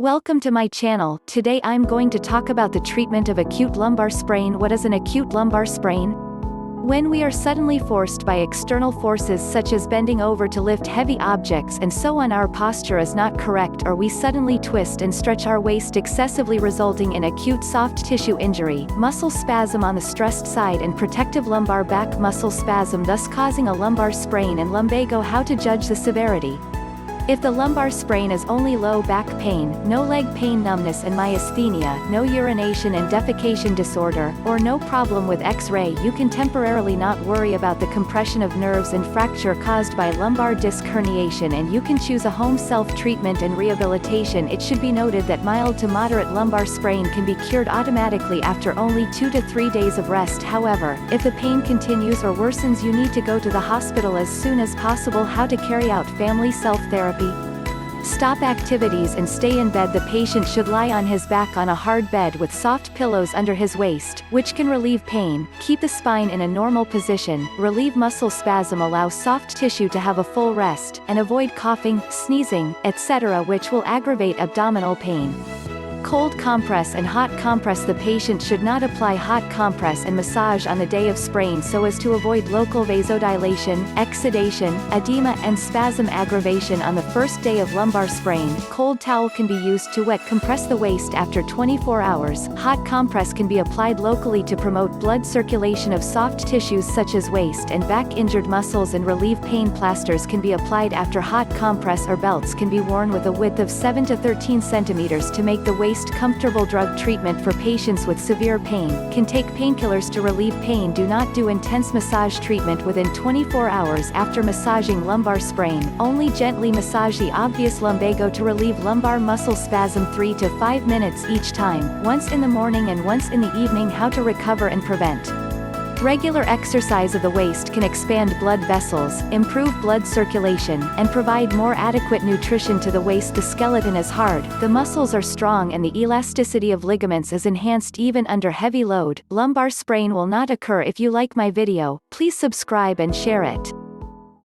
Welcome to my channel. Today I'm going to talk about the treatment of acute lumbar sprain. What is an acute lumbar sprain? When we are suddenly forced by external forces such as bending over to lift heavy objects and so on, our posture is not correct, or we suddenly twist and stretch our waist excessively, resulting in acute soft tissue injury, muscle spasm on the stressed side, and protective lumbar back muscle spasm, thus causing a lumbar sprain and lumbago. How to judge the severity? If the lumbar sprain is only low back pain, no leg pain, numbness and myasthenia, no urination and defecation disorder, or no problem with X-ray, you can temporarily not worry about the compression of nerves and fracture caused by lumbar disc herniation, and you can choose a home self-treatment and rehabilitation. It should be noted that mild to moderate lumbar sprain can be cured automatically after only 2 to 3 days of rest. However, if the pain continues or worsens, you need to go to the hospital as soon as possible. How to carry out family self-therapy? Stop activities and stay in bed. The patient should lie on his back on a hard bed with soft pillows under his waist, which can relieve pain, keep the spine in a normal position, relieve muscle spasm, allow soft tissue to have a full rest, and avoid coughing, sneezing, etc., which will aggravate abdominal pain. Cold compress and hot compress. The patient should not apply hot compress and massage on the day of sprain so as to avoid local vasodilation, exudation, edema and spasm aggravation on the first day of lumbar sprain. Cold towel can be used to wet compress the waist after 24 hours. Hot compress can be applied locally to promote blood circulation of soft tissues such as waist and back injured muscles and relieve pain. Plasters can be applied after hot compress, or belts can be worn with a width of 7 to 13 centimeters to make the waist comfortable. Drug treatment for patients with severe pain can take painkillers to relieve pain. Do not do intense massage treatment within 24 hours after massaging lumbar sprain. Only gently massage the obvious lumbago to relieve lumbar muscle spasm 3 to 5 minutes each time, once in the morning and once in the evening. How to recover and prevent? Regular exercise of the waist can expand blood vessels, improve blood circulation, and provide more adequate nutrition to the waist. The skeleton is hard, the muscles are strong, and the elasticity of ligaments is enhanced even under heavy load. Lumbar sprain will not occur. If you like my video, please subscribe and share it.